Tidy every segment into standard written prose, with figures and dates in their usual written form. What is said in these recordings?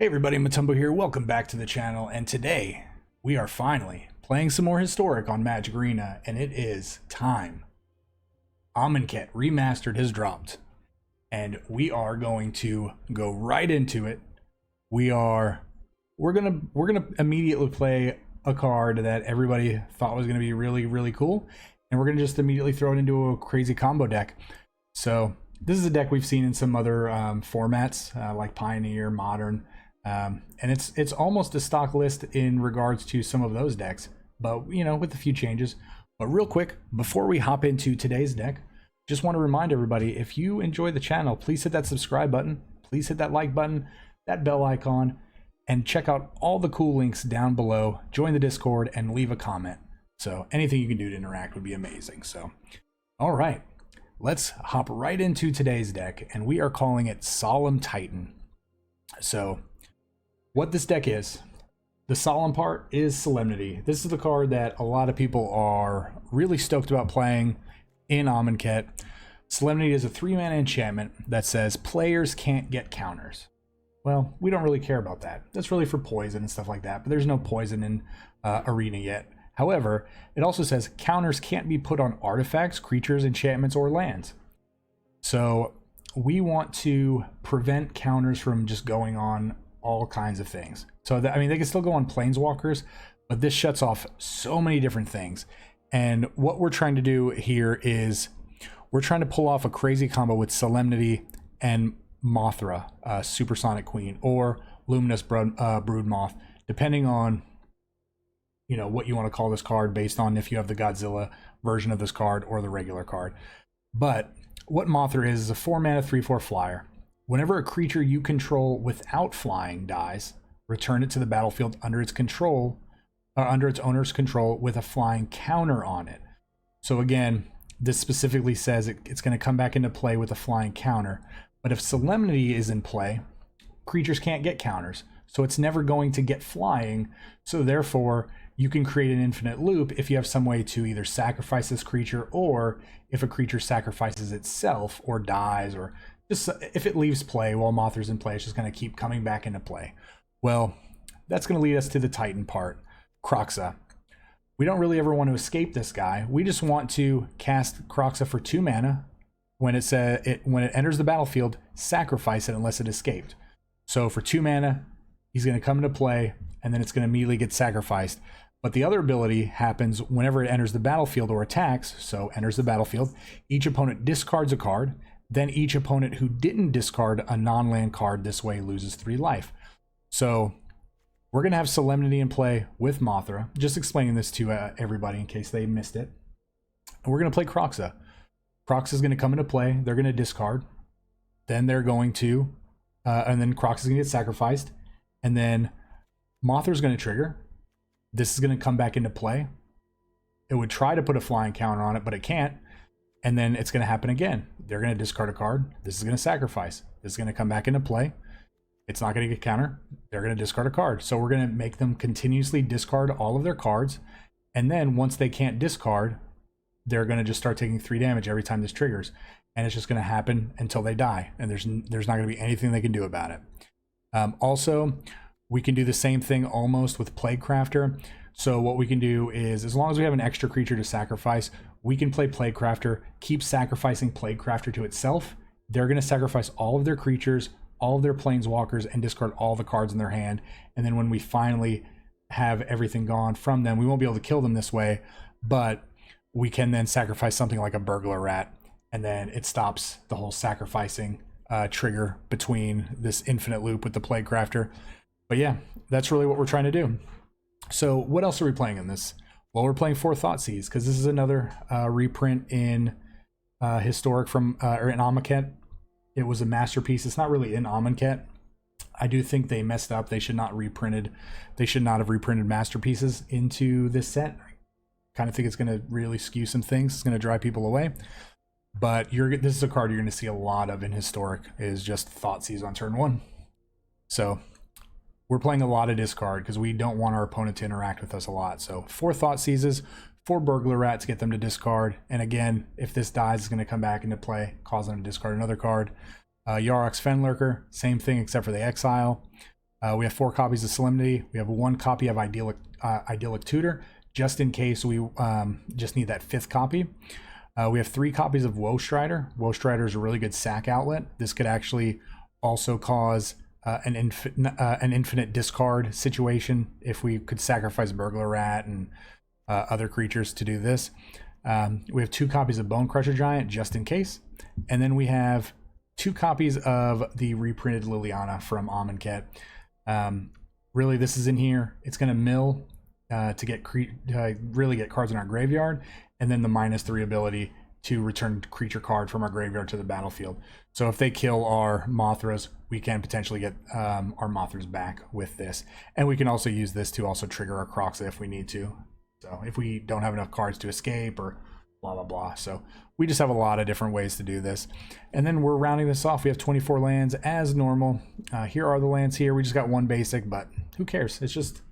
Hey everybody, Matumbo here. Welcome back to the channel, and today we are finally playing some more Historic on Magic Arena, and it is time. Amonkhet Remastered has dropped, and we are going to go right into it. We're gonna immediately play a card that everybody thought was gonna be really cool, and we're gonna just immediately throw it into a crazy combo deck. So this is a deck we've seen in some other formats like Pioneer, Modern. And it's almost a stock list in regards to some of those decks, but you know, with a few changes. But real quick, before we hop into today's deck, just want to remind everybody, if you enjoy the channel, please hit that subscribe button, please hit that like button, that bell icon, and check out all the cool links down below. Join the Discord and leave a comment. So anything you can do to interact would be amazing. So all right, let's hop right into today's deck, and we are calling it Solemn Titan. So what this deck is, the Solemn part is Solemnity. This is the card that a lot of people are really stoked about playing in Amonkhet. Solemnity is a 3-mana enchantment that says players can't get counters. Well, we don't really care about that. That's really for poison and stuff like that, but there's no poison in Arena yet. However, it also says counters can't be put on artifacts, creatures, enchantments, or lands. So we want to prevent counters from just going on all kinds of things. So I mean, they can still go on planeswalkers, but this shuts off so many different things. And what we're trying to do here is we're trying to pull off a crazy combo with Solemnity and Mothra, Supersonic Queen, or Luminous Broodmoth, depending on, you know, what you want to call this card based on if you have the Godzilla version of this card or the regular card. But what Mothra is a 4-mana 3/4 flyer. Whenever a creature you control without flying dies, return it to the battlefield under its control, or under its owner's control, with a flying counter on it. So again, this specifically says it's going to come back into play with a flying counter. But if Solemnity is in play, creatures can't get counters, so it's never going to get flying. So therefore, you can create an infinite loop if you have some way to either sacrifice this creature, or if a creature sacrifices itself or dies, or just if it leaves play while Mothra's in play, it's just going to keep coming back into play. Well, that's going to lead us to the Titan part, Kroxa. We don't really ever want to escape this guy. We just want to cast Kroxa for 2 mana. When when it enters the battlefield, sacrifice it unless it escaped. So for 2 mana, he's going to come into play, and then it's going to immediately get sacrificed. But the other ability happens whenever it enters the battlefield or attacks. So enters the battlefield, each opponent discards a card. Then each opponent who didn't discard a non-land card this way loses 3 life. So we're going to have Solemnity in play with Mothra. Just explaining this to everybody in case they missed it. And we're going to play Kroxa. Kroxa is going to come into play. They're going to discard. Then they're going to, and then Kroxa is going to get sacrificed. And then Mothra is going to trigger. This is going to come back into play. It would try to put a flying counter on it, but it can't. And then it's going to happen again. They're going to discard a card. This is going to sacrifice. This is going to come back into play. It's not going to get counter. They're going to discard a card. So we're going to make them continuously discard all of their cards. And then once they can't discard, they're going to just start taking 3 damage every time this triggers. And it's just going to happen until they die. And there's not going to be anything they can do about it. Also, we can do the same thing almost with Plaguecrafter. So what we can do is, as long as we have an extra creature to sacrifice, we can play Plaguecrafter, keep sacrificing Plaguecrafter to itself. They're going to sacrifice all of their creatures, all of their planeswalkers, and discard all the cards in their hand. And then when we finally have everything gone from them, we won't be able to kill them this way, but we can then sacrifice something like a Burglar Rat, and then it stops the whole sacrificing trigger between this infinite loop with the Plaguecrafter. But yeah, that's really what we're trying to do. So what else are we playing in this? Well, we're playing Thoughtseize, because this is another reprint in Historic from or in Amonkhet. It was a masterpiece. It's not really in Amonkhet. I do think they messed up. They should not have reprinted masterpieces into this set. I kind of think it's going to really skew some things. It's going to drive people away. But this is a card you're going to see a lot of in Historic, is just Thoughtseize on turn 1. So we're playing a lot of discard because we don't want our opponent to interact with us a lot. So 4 Thoughtseizes, 4 Burglar Rats, get them to discard. And again, if this dies, it's going to come back into play, cause them to discard another card. Yarok's Fenlurker, same thing except for the exile. We have 4 copies of Solemnity. We have 1 copy of Idyllic Tutor, just in case we just need that 5th copy. We have 3 copies of Woe Strider. Woe Strider is a really good sack outlet. This could actually also cause an infinite discard situation if we could sacrifice Burglar Rat and other creatures to do this. We have 2 copies of Bone Crusher Giant, just in case. And then we have 2 copies of the reprinted Liliana from Amonkhet. Really, this is in here. It's going to mill to get really get cards in our graveyard, and then the -3 ability to return creature card from our graveyard to the battlefield. So if they kill our Mothras, we can potentially get our Mothras back with this. And we can also use this to also trigger our Kroxa if we need to. So if we don't have enough cards to escape or blah, blah, blah. So we just have a lot of different ways to do this. And then we're rounding this off. We have 24 lands as normal. Here are the lands here. We just got 1 basic, but who cares? It's just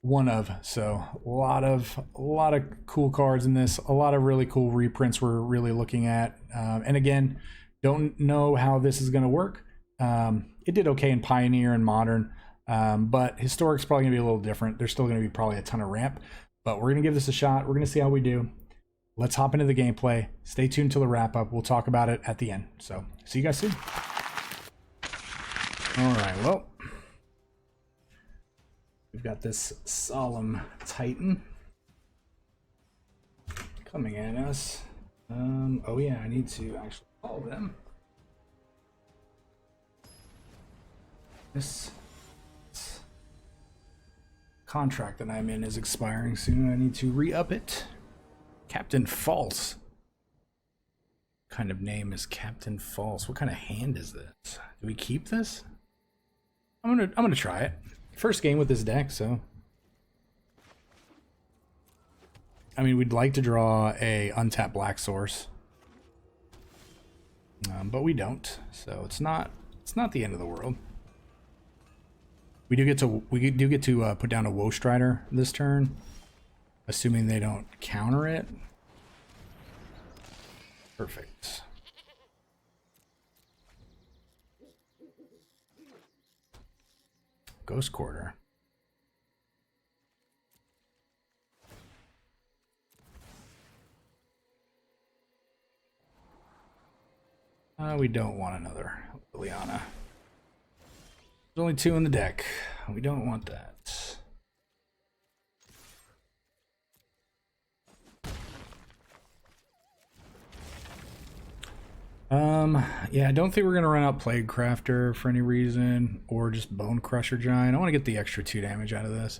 one of. So a lot of cool cards in this. A lot of really cool reprints we're really looking at. And again, don't know how this is going to work. It did okay in Pioneer and Modern, but Historic's probably going to be a little different. There's still going to be probably a ton of ramp, but we're going to give this a shot. We're going to see how we do. Let's hop into the gameplay. Stay tuned till the wrap up. We'll talk about it at the end. So see you guys soon. All right, well, we've got this Solemn Titan coming at us. Oh yeah, I need to actually follow them. This contract that I'm in is expiring soon. I need to re-up it. Captain False. What kind of name is Captain False? What kind of hand is this? Do we keep this? I'm gonna try it. First game with this deck, so I mean, we'd like to draw a untapped black source, but we don't. So it's not the end of the world. We do get to put down a Woe Strider this turn, assuming they don't counter it. Perfect. Ghost Quarter. We don't want another Liliana. There's only 2 in the deck. We don't want that. Yeah, I don't think we're gonna run out Plague Crafter for any reason, or just Bone Crusher Giant. I want to get the extra 2 damage out of this.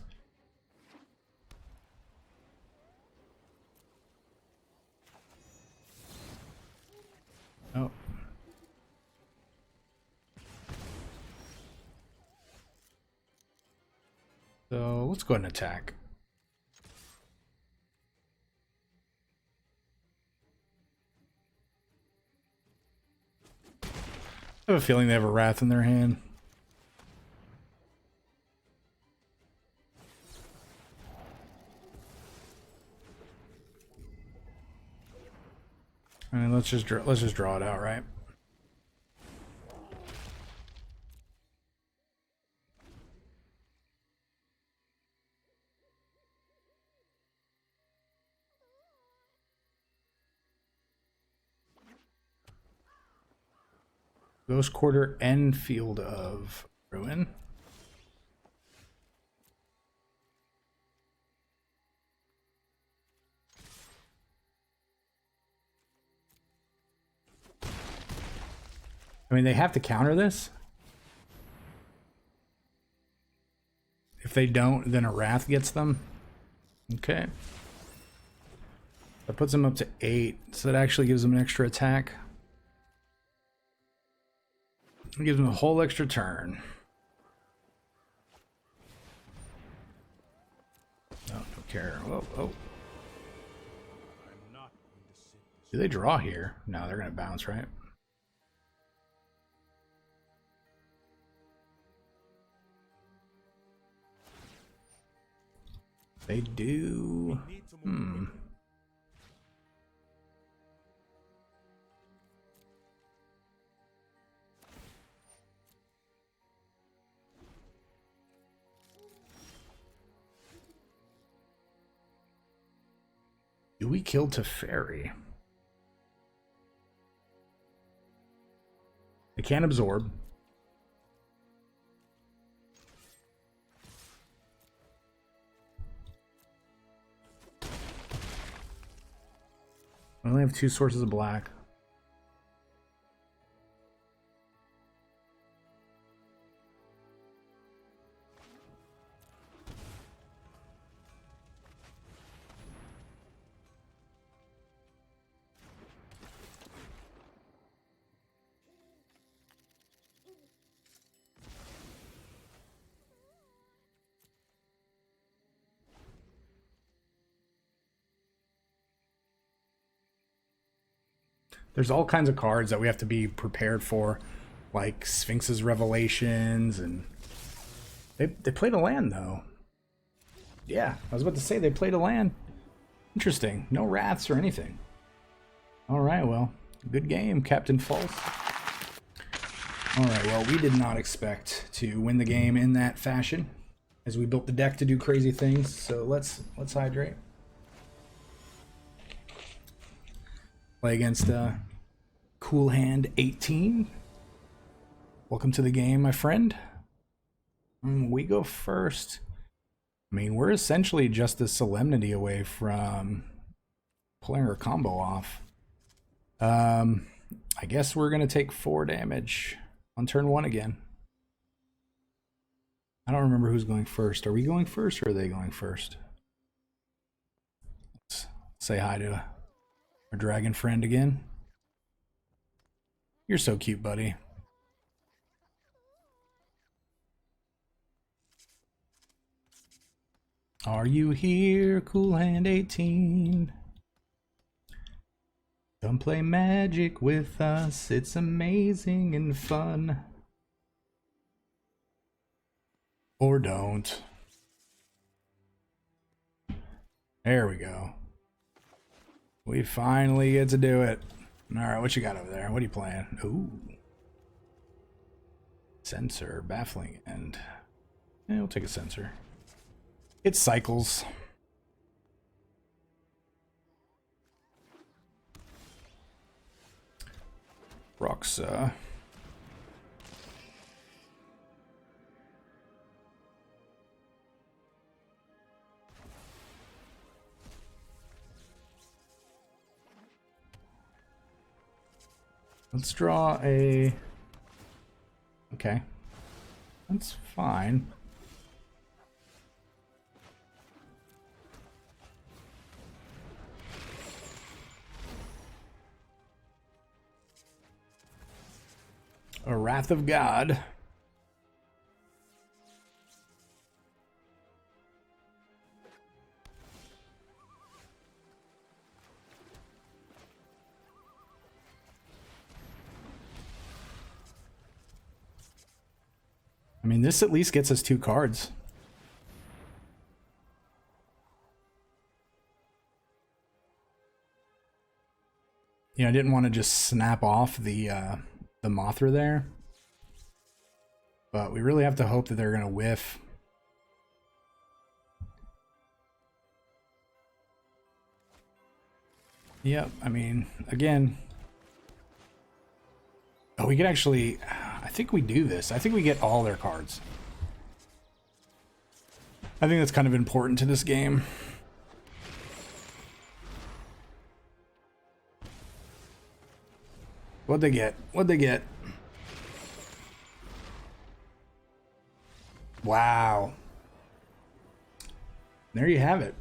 Oh. So let's go ahead and attack. I have a feeling they have a Wrath in their hand. All right, let's just draw it out, right? Ghost Quarter and Field of Ruin. I mean, they have to counter this. If they don't, then a Wrath gets them. Okay. That puts them up to 8, so that actually gives them an extra attack. It gives them a whole extra turn. Oh, don't care. Oh, oh. Do they draw here? No, they're going to bounce, right? They do. Do we kill Teferi? It can't absorb. We only have 2 sources of black. There's all kinds of cards that we have to be prepared for, like Sphinx's Revelations, and they played a land though. Yeah, I was about to say they played a land. Interesting. No wraths or anything. All right, well, good game, Captain False. All right, well, we did not expect to win the game in that fashion, as we built the deck to do crazy things. So let's hydrate. Play against Cool Hand 18. Welcome to the game, my friend. We go first. I mean, we're essentially just the Solemnity away from pulling our combo off. I guess we're going to take 4 damage on turn 1 again. I don't remember who's going first. Are we going first or are they going first? Let's say hi to our dragon friend again. You're so cute, buddy. Are you here, Cool Hand 18? Come play Magic with us. It's amazing and fun. Or don't. There we go. We finally get to do it. Alright, what you got over there? What are you playing? Ooh. Censor, baffling end. Yeah, we'll take a censor. It cycles. Kroxa. Let's draw a... Okay. That's fine. A Wrath of God. I mean, this at least gets us 2 cards. You know, I didn't want to just snap off the Mothra there, but we really have to hope that they're going to whiff. Yep, I mean, again... Oh, we could actually... I think we do this. I think we get all their cards. I think that's kind of important to this game. What'd they get? What'd they get? Wow. There you have it.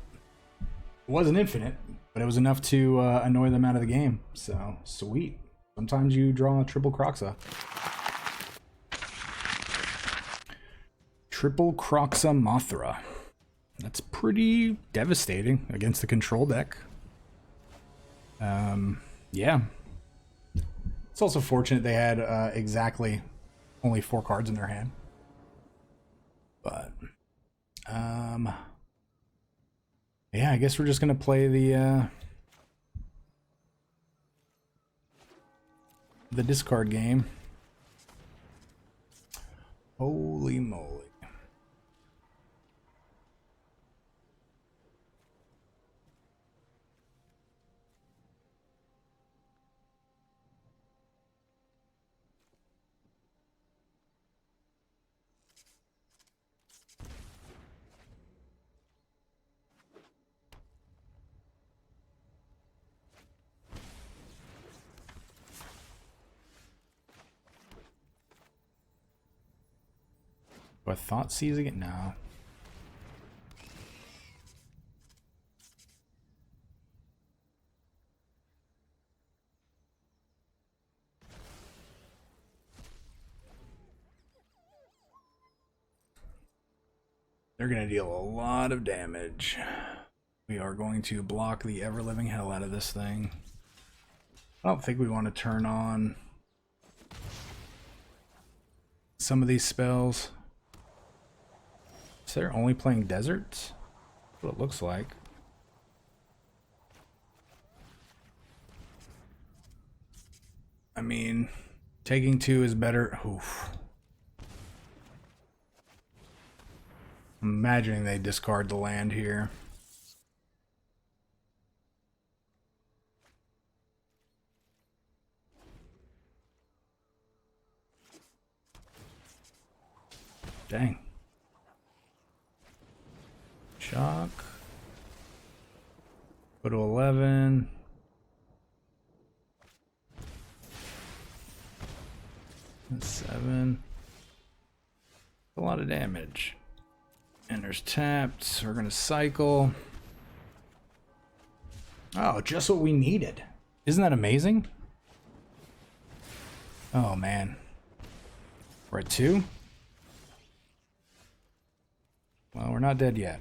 It wasn't infinite, but it was enough to annoy them out of the game. So, sweet. Sometimes you draw a triple Kroxa. Triple Kroxa Mothra. That's pretty devastating against the control deck. Yeah. It's also fortunate they had exactly only 4 cards in their hand. But, yeah, I guess we're just gonna play the discard game. Holy moly. Do I Thoughtseize again? No. They're going to deal a lot of damage. We are going to block the ever-living hell out of this thing. I don't think we want to turn on some of these spells. So they're only playing deserts? That's what it looks like. I mean, taking 2 is better. Oof. I'm imagining they discard the land here. Dang. Shock. Go to 11. And 7. A lot of damage. And there's tapped. We're going to cycle. Oh, just what we needed. Isn't that amazing? Oh, man. We're at 2? Well, we're not dead yet.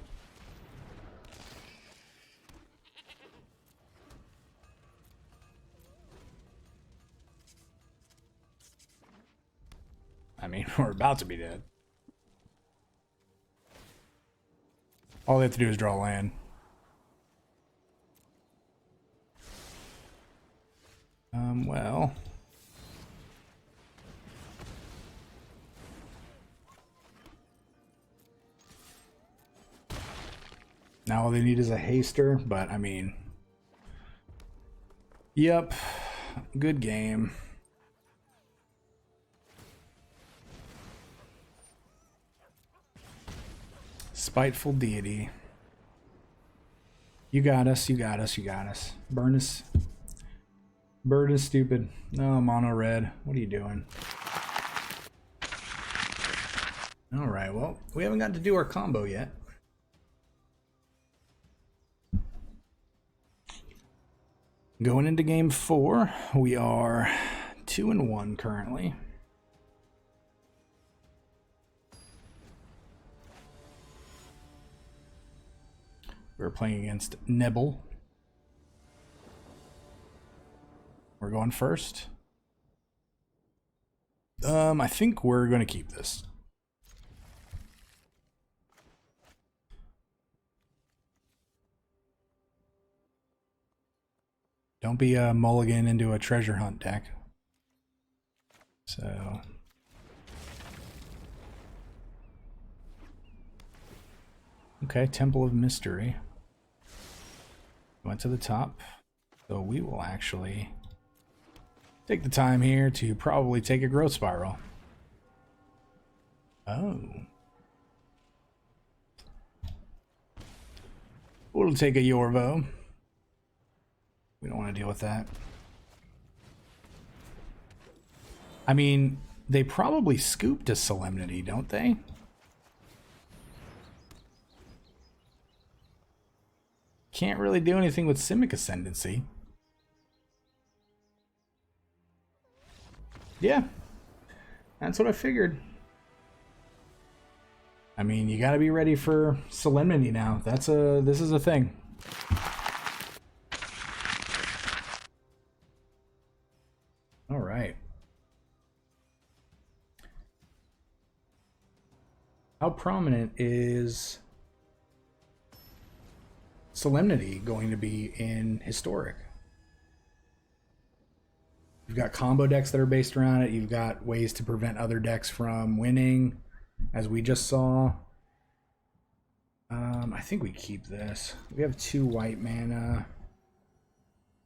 I mean, we're about to be dead. All they have to do is draw land. Well... Now all they need is a haster, but I mean... Yep. Good game. Spiteful deity. You got us, you got us, you got us. Burn us. Bird is stupid. No, mono red. What are you doing? Alright, well, we haven't got to do our combo yet. Going into game 4, we are 2-1 currently. We're playing against Nibble. We're going first. I think we're going to keep this. Don't be a mulligan into a treasure hunt deck. So... Okay, Temple of Mystery. Went to the top. So we will actually take the time here to probably take a growth spiral. Oh. We'll take a Yorvo. We don't want to deal with that. I mean, they probably scooped a Solemnity, don't they? Can't really do anything with Simic Ascendancy. Yeah. That's what I figured. I mean, you gotta be ready for Solemnity now. This is a thing. Alright. How prominent is Solemnity going to be in Historic? You've got combo decks that are based around it. You've got ways to prevent other decks from winning, as we just saw. I think we keep this. We have 2 white mana.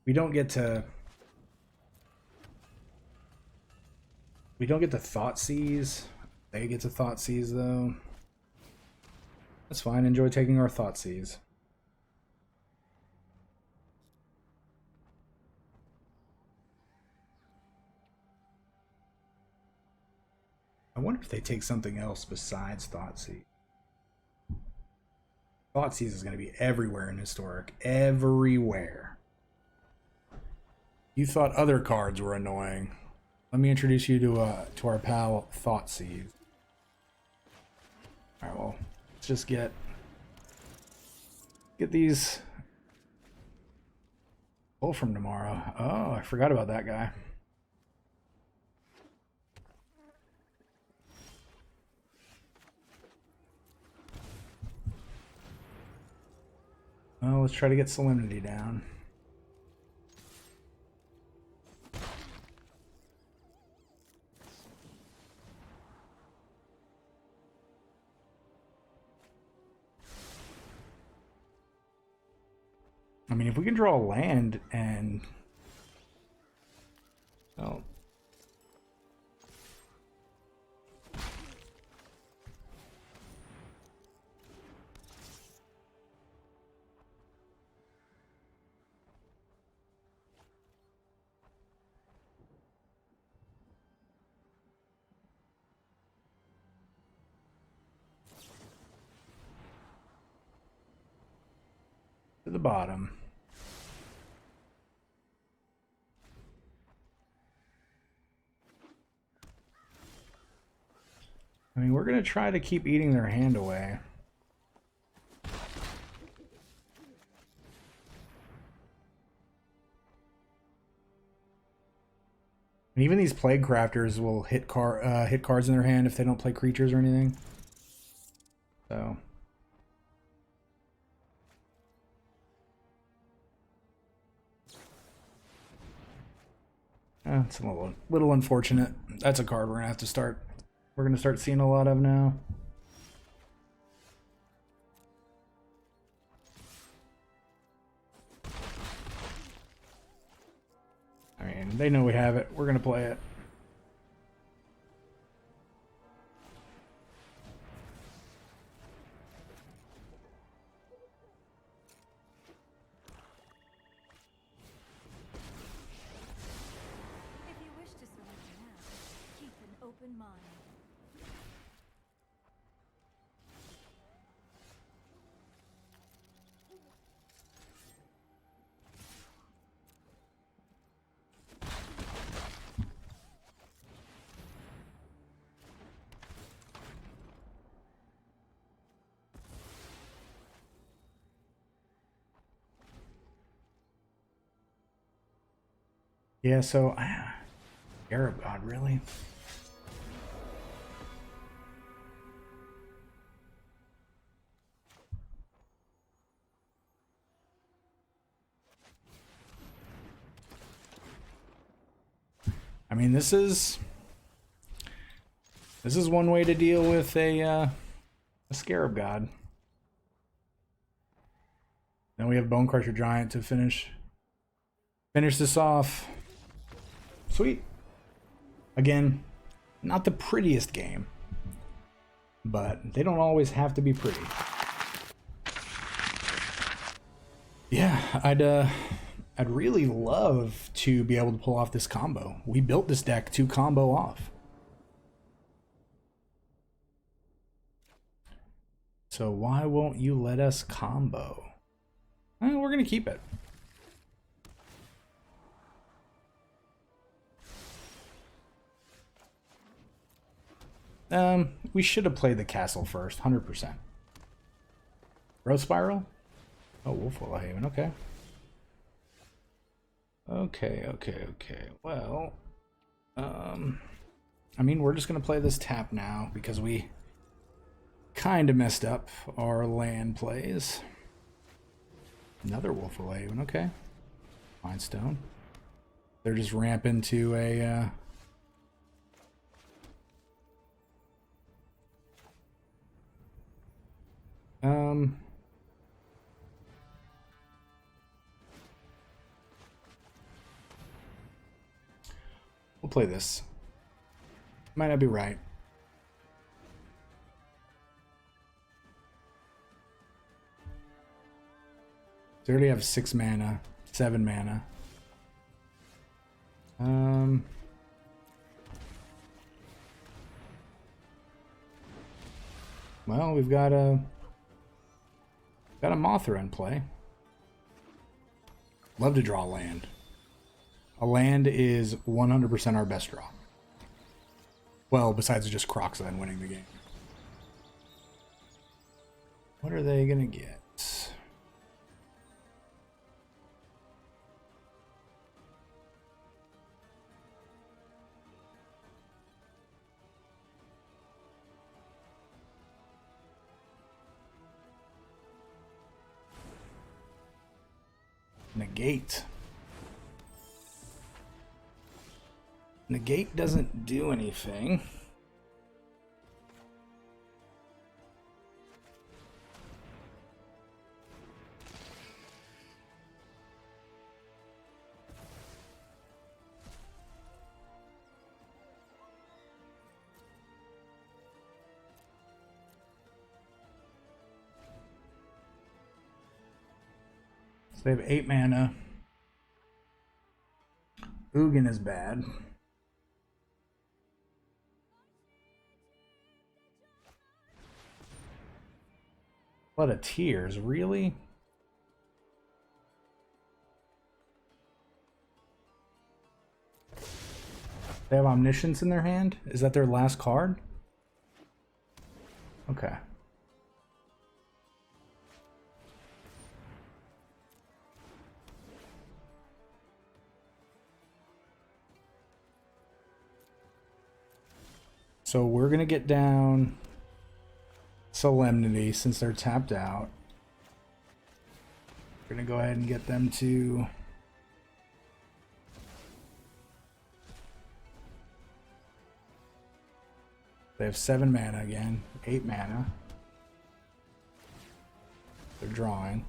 We don't get to Thoughtseize. They get to Thoughtseize though. That's fine. Enjoy taking our Thoughtseize. I wonder if they take something else besides Thoughtseize. Thoughtseize is going to be everywhere in Historic. Everywhere. You thought other cards were annoying. Let me introduce you to our pal Thoughtseize. Alright, well, let's just get these pull from tomorrow. Oh, I forgot about that guy. Well, let's try to get Solemnity down. I mean, if we can draw land and... Oh. To the bottom. I mean, we're going to try to keep eating their hand away. And even these Plague Crafters will hit cards in their hand if they don't play creatures or anything. So... it's a little unfortunate. That's a card we're gonna start seeing a lot of now. I mean, they know we have it. We're gonna play it. Yeah, so Arab God, really? I mean, this is one way to deal with a Scarab God. Then we have Bone Crusher Giant to finish this off. Sweet. Again, not the prettiest game, but they don't always have to be pretty. Yeah, I'd really love to be able to pull off this combo. We built this deck to combo off. So why won't you let us combo? Well, we're gonna keep it. We should have played the castle first, 100%. Growth Spiral? Oh, Wolfwell Haven, okay. Okay. Well, I mean, we're just gonna play this tap now because we kind of messed up our land plays. Another Wolfwell Haven, okay. Mindstone. They're just ramping to a we'll play this. Might not be right. They already have 6 mana, 7 mana. Well, we've got a Mothra in play. Love to draw land. A land is 100% our best draw. Well, besides just Kroxa and winning the game. What are they gonna get? Negate. Negate doesn't do anything. They have 8 mana. Ugin is bad. Blood of Tears, really? They have Omniscience in their hand? Is that their last card? Okay. So we're going to get down Solemnity since they're tapped out. We're going to go ahead and get them to... They have 7 mana again, 8 mana. They're drawing.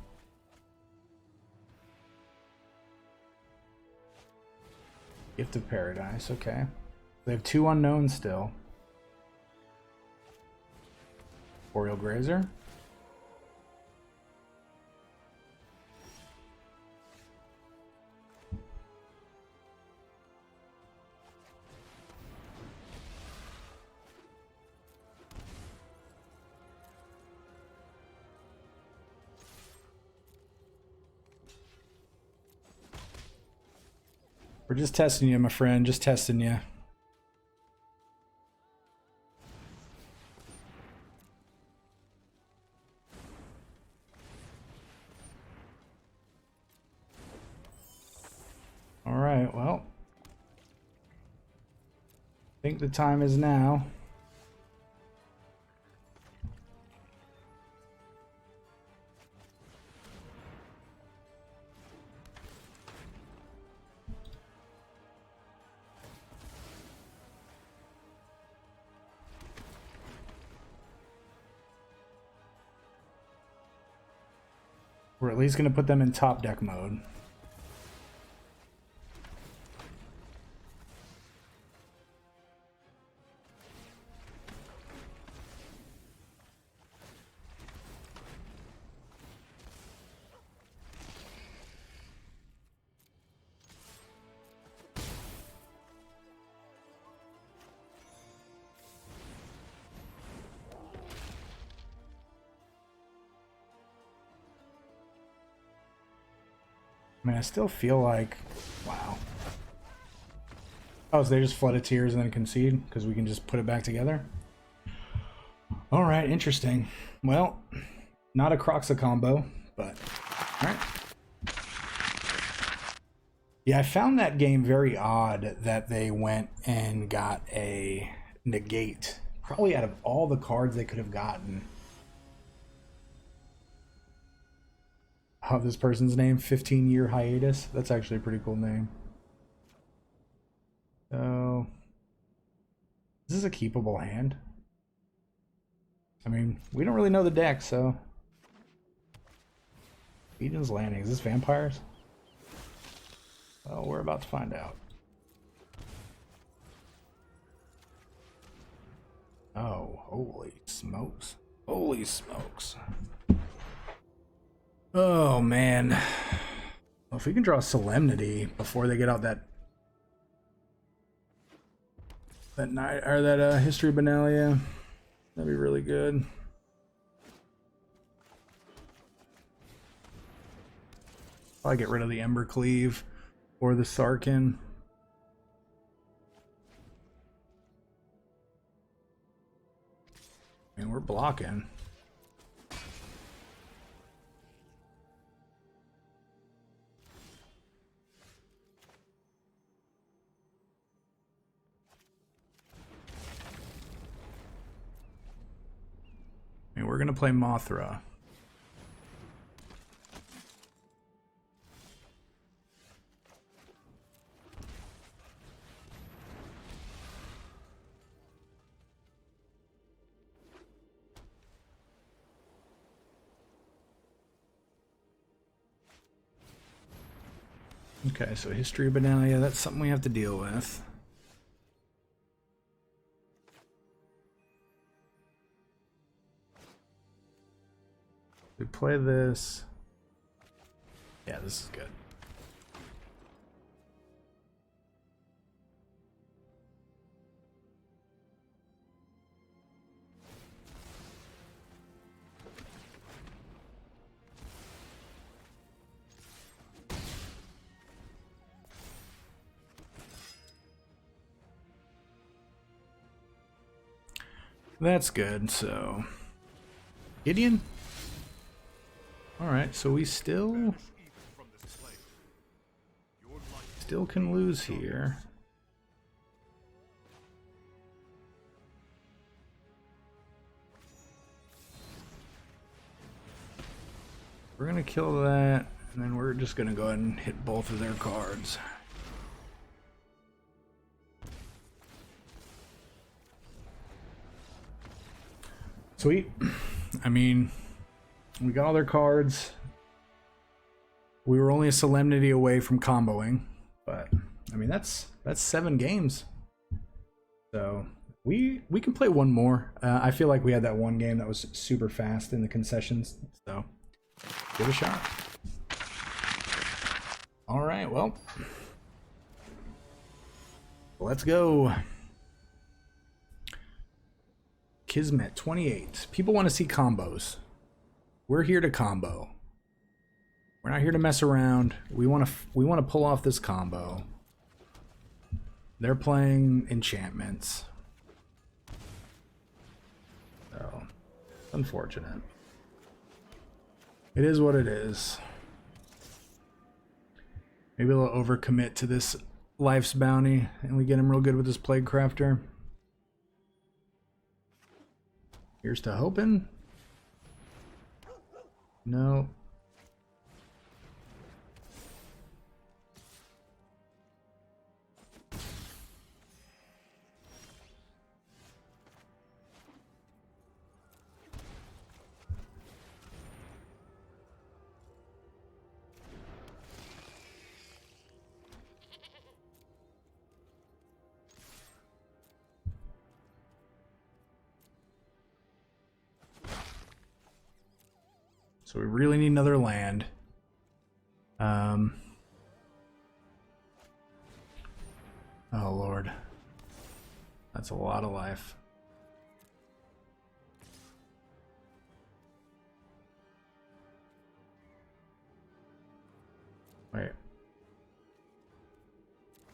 Gift of Paradise, okay. They have 2 unknowns still. Boreal Grazer. We're just testing you, my friend. Just testing you. All right, well. I think the time is now. We're at least going to put them in top deck mode. I mean, I still feel like, wow. Oh, so they just flooded Tears and then concede because we can just put it back together? All right, interesting. Well, not a Kroxa combo, but all right. Yeah, I found that game very odd that they went and got a negate. Probably out of all the cards they could have gotten. Oh, this person's name, 15-year hiatus. That's actually a pretty cool name. So, is this a keepable hand? I mean, we don't really know the deck, so. Eden's Landing, is this vampires? Well, we're about to find out. Oh, holy smokes. Holy smokes. Oh, man. Well, if we can draw Solemnity before they get out that night or that History Benalia, that'd be really good. Probably get rid of the Ember Cleave or the Sarkin. I mean, we're blocking. I mean, we're gonna play Mothra. Okay, so History of Benalia, that's something we have to deal with. We play this. Yeah, this is good. That's good, so... Gideon? Alright, so we still can lose here. We're gonna kill that, and then we're just gonna go ahead and hit both of their cards. Sweet. I mean, we got all their cards. We were only a Solemnity away from comboing, but I mean that's 7 games. So we can play one more. I feel like we had that one game that was super fast in the concessions, so give it a shot. All right, well, let's go. Kismet 28. People want to see combos. We're here to combo. We're not here to mess around. We want to pull off this combo. They're playing enchantments. So, unfortunate. It is what it is. Maybe they'll overcommit to this Life's Bounty and we get him real good with this Plague Crafter. Here's to hoping. No. So we really need another land. Oh Lord. That's a lot of life. Wait. Am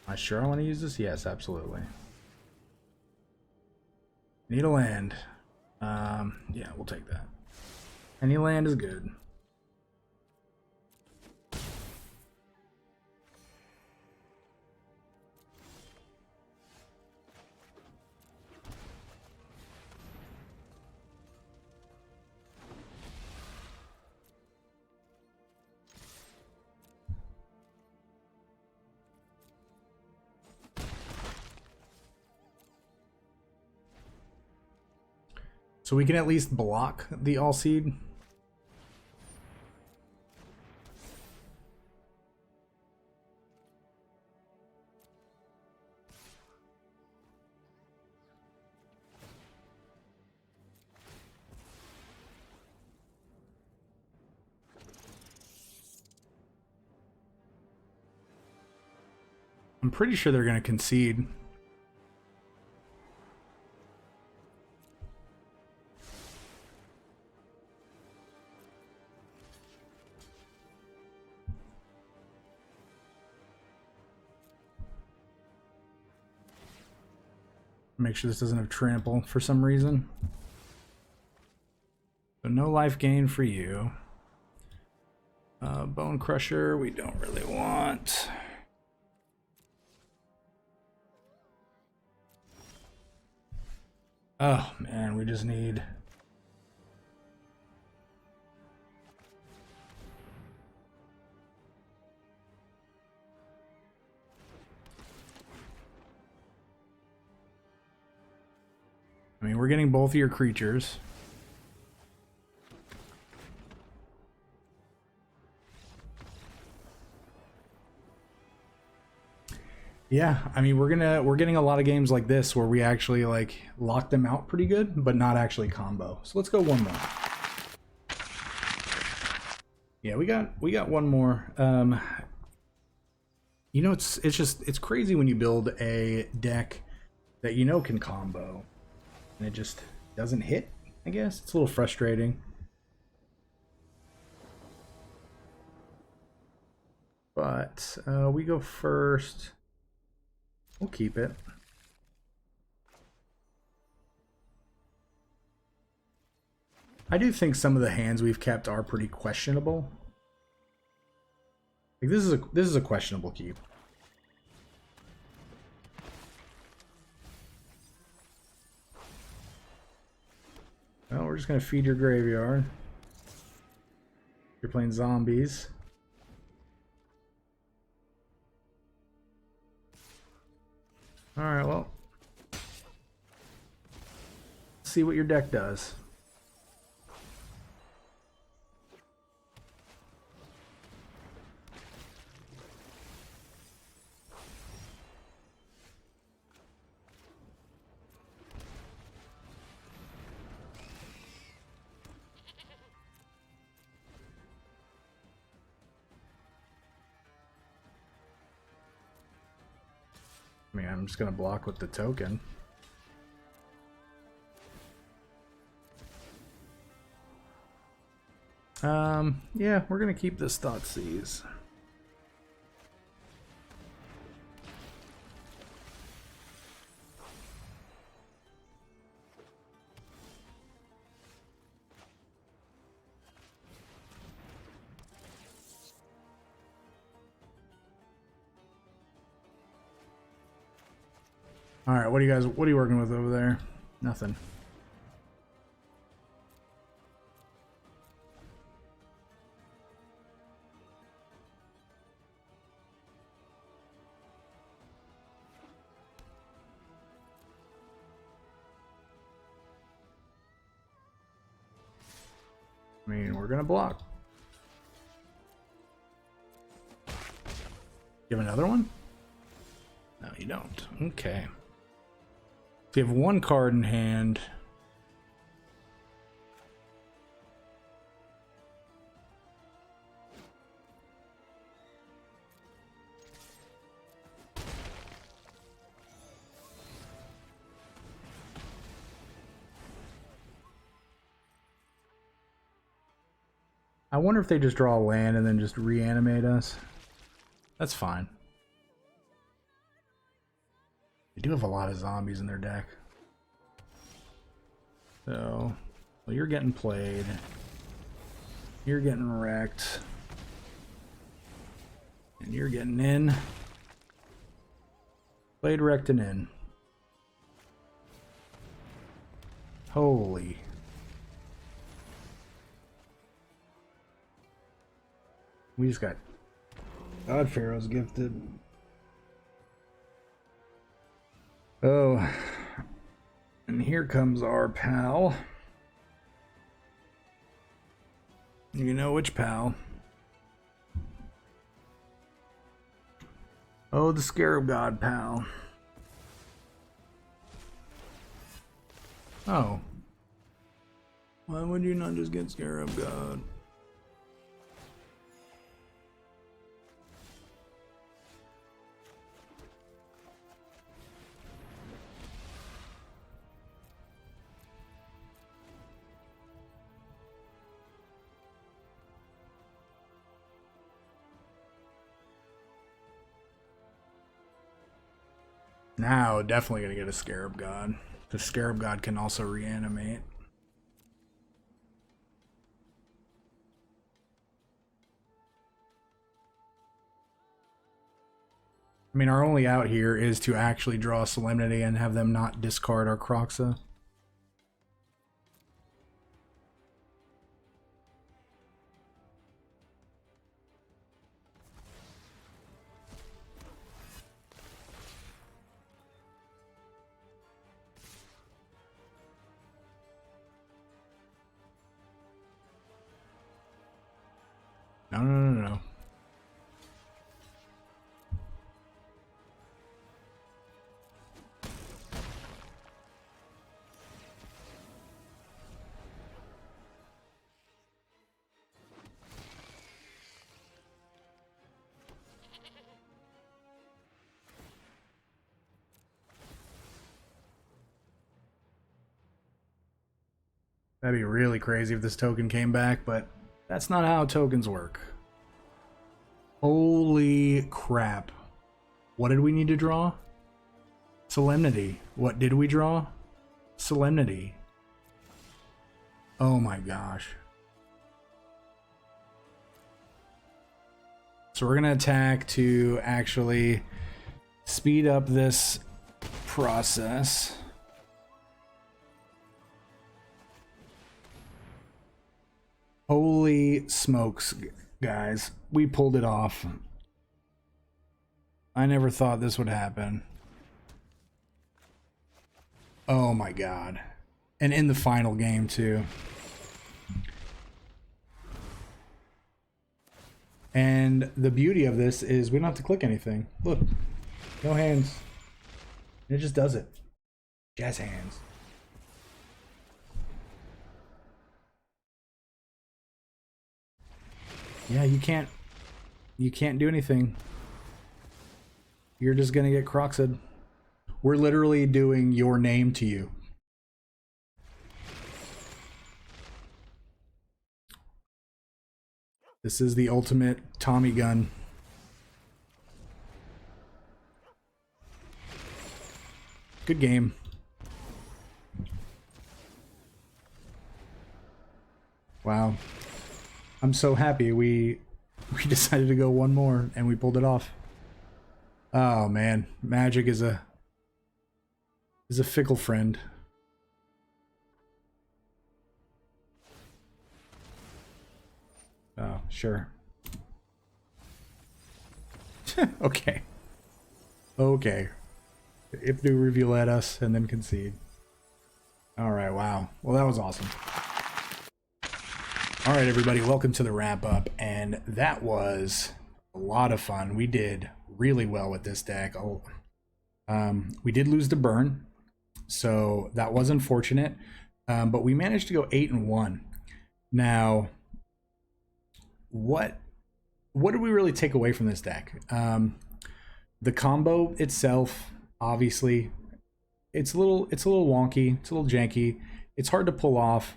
I sure I want to use this? Yes, absolutely. Need a land. Yeah, we'll take that. Any land is good. So we can at least block the All-Seed. I'm pretty sure they're going to concede. Make sure this doesn't have trample for some reason. So no life gain for you. Bone Crusher, we don't really want. Oh man, we just need. I mean, we're getting both of your creatures. Yeah, I mean, we're getting a lot of games like this where we actually like lock them out pretty good, but not actually combo. So let's go one more. Yeah, we got one more. You know, it's crazy when you build a deck that you know can combo, and it just doesn't hit. I guess it's a little frustrating. But we go first. We'll keep it. I do think some of the hands we've kept are pretty questionable. Like this is a questionable keep. Well, we're just gonna feed your graveyard. You're playing zombies. Alright, well. Let's see what your deck does. I mean, I'm just gonna block with the token. Yeah, we're gonna keep this Thoughtseize. All right, what are you working with over there? Nothing. I mean, we're gonna block. You have another one? No, you don't. Okay. So you have one card in hand. I wonder if they just draw a land and then just reanimate us. That's fine. They do have a lot of zombies in their deck. So, well, you're getting played. You're getting wrecked. And you're getting in. Played, wrecked, and in. Holy. We just got God Pharaoh's gifted. Oh, and here comes our pal. You know which pal. Oh, the Scarab God pal. Oh. Why would you not just get Scarab God? Now, definitely gonna get a Scarab God. The Scarab God can also reanimate. I mean, our only out here is to actually draw Solemnity and have them not discard our Kroxa. No. That'd be really crazy if this token came back, but that's not how tokens work. Holy crap. What did we need to draw? Solemnity. What did we draw? Solemnity. Oh my gosh. So we're going to attack to actually speed up this process. Holy smokes, guys. We pulled it off. I never thought this would happen. Oh my god. And in the final game, too. And the beauty of this is we don't have to click anything. Look. No hands. It just does it. Jazz hands. Yeah, you can't do anything. You're just gonna get Kroxa'd. We're literally doing your name to you. This is the ultimate Tommy gun. Good game. Wow. I'm so happy we decided to go one more and we pulled it off. Oh man, Magic is a fickle friend. Oh, sure. Okay. Okay. If they reveal at us and then concede. Alright, wow. Well, that was awesome. Alright, everybody, welcome to the wrap-up, and that was a lot of fun. We did really well with this deck. We did lose to Burn, so that was unfortunate, but we managed to go 8-1. Now, what did we really take away from this deck? The combo itself, obviously, it's a little wonky, it's a little janky, it's hard to pull off.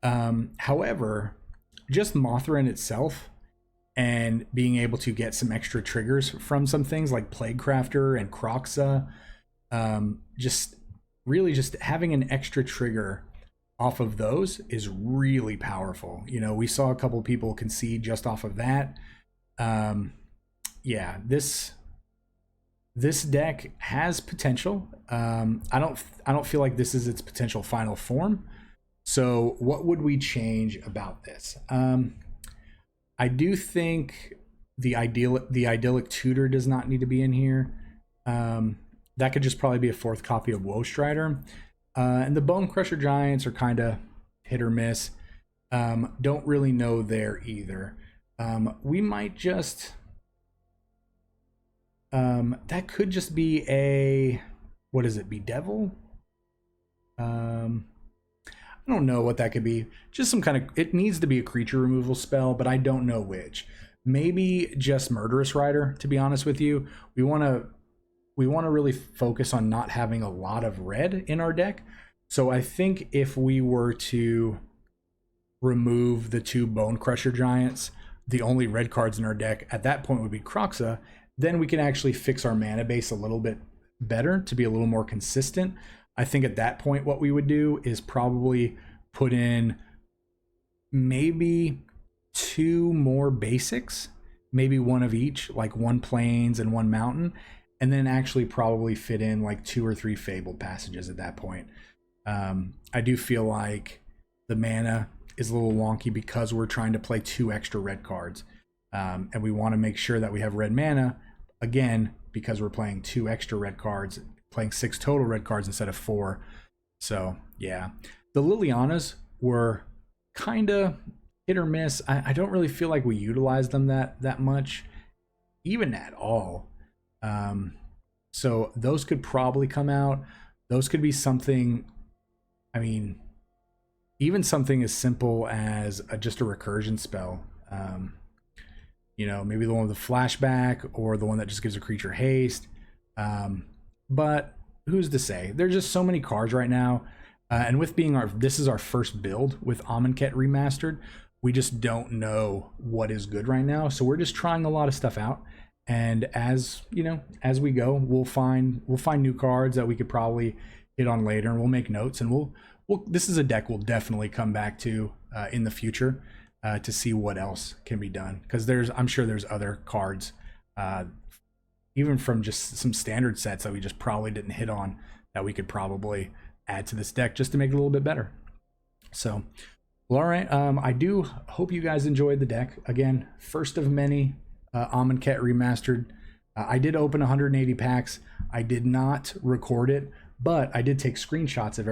However, just Mothra in itself and being able to get some extra triggers from some things like Plaguecrafter and Kroxa, just having an extra trigger off of those is really powerful. You know, we saw a couple people concede just off of that. Yeah, this deck has potential. I don't feel like this is its potential final form. So what would we change about this? I do think the idyllic tutor does not need to be in here. That could just probably be a fourth copy of Woe Strider. And the Bone Crusher Giants are kind of hit or miss. Don't really know there either. We might just... that could just be a... What is it? Bedevil? I don't know what that could be. Just some kind of... It needs to be a creature removal spell, but I don't know which. Maybe just Murderous Rider, to be honest with you. We want to really focus on not having a lot of red in our deck. So I think if we were to remove the two Bone Crusher Giants, the only red cards in our deck at that point would be Kroxa. Then we can actually fix our mana base a little bit better, to be a little more consistent. I think at that point what we would do is probably put in maybe 2 more basics, maybe one of each, like 1 plains and 1 mountain, and then actually probably fit in like 2 or 3 fabled passages at that point. I do feel like the mana is a little wonky because we're trying to play 2 extra red cards, and we want to make sure that we have red mana, again, because we're playing 2 extra red cards, playing 6 total red cards instead of 4. So yeah, the Lilianas were kind of hit or miss. I don't really feel like we utilized them that much, even at all. So those could probably come out. Those could be something, I mean, even something as simple as just a recursion spell. You know, maybe the one with the flashback or the one that just gives a creature haste. But who's to say? There's just so many cards right now. And with being this is our first build with Amonkhet Remastered, we just don't know what is good right now. So we're just trying a lot of stuff out. And as you know, as we go, we'll find new cards that we could probably hit on later, and we'll make notes, and we'll this is a deck we'll definitely come back to in the future to see what else can be done, because I'm sure there's other cards even from just some standard sets that we just probably didn't hit on that we could probably add to this deck just to make it a little bit better. So well, all right, I do hope you guys enjoyed the deck. Again, first of many Amonkhet Remastered. I did open 180 packs. I did not record it, but I did take screenshots of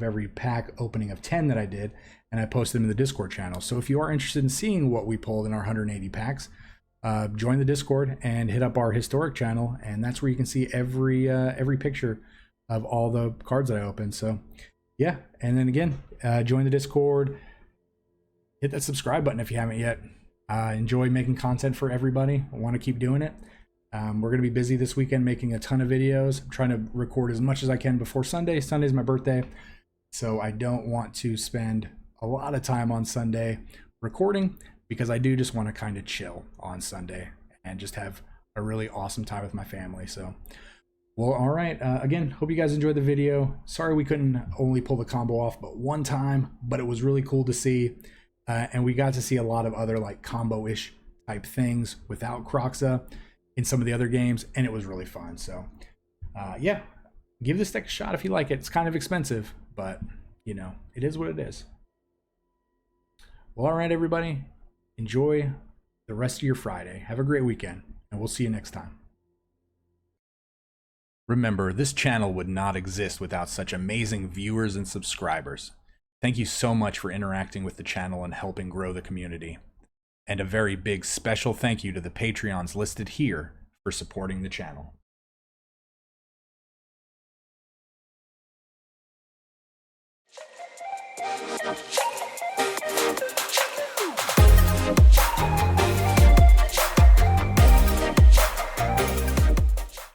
every pack opening of 10 that I did, and I posted them in the Discord channel. So if you are interested in seeing what we pulled in our 180 packs, join the Discord and hit up our historic channel, and that's where you can see every picture of all the cards that I opened. So yeah, and then again, join the Discord, hit that subscribe button if you haven't yet. Enjoy making content for everybody. I want to keep doing it. We're going to be busy this weekend making a ton of videos. I'm trying to record as much as I can before Sunday. Sunday's my birthday, so I don't want to spend a lot of time on Sunday recording, because I do just want to kind of chill on Sunday and just have a really awesome time with my family. So, well, all right. Again, hope you guys enjoyed the video. Sorry we couldn't only pull the combo off but one time, but it was really cool to see. And we got to see a lot of other like combo-ish type things without Kroxa in some of the other games, and it was really fun. So yeah, give this deck a shot if you like it. It's kind of expensive, but you know, it is what it is. Well, all right, everybody, enjoy the rest of your Friday. Have a great weekend, and we'll see you next time. Remember, this channel would not exist without such amazing viewers and subscribers. Thank you so much for interacting with the channel and helping grow the community. And a very big special thank you to the Patreons listed here for supporting the channel.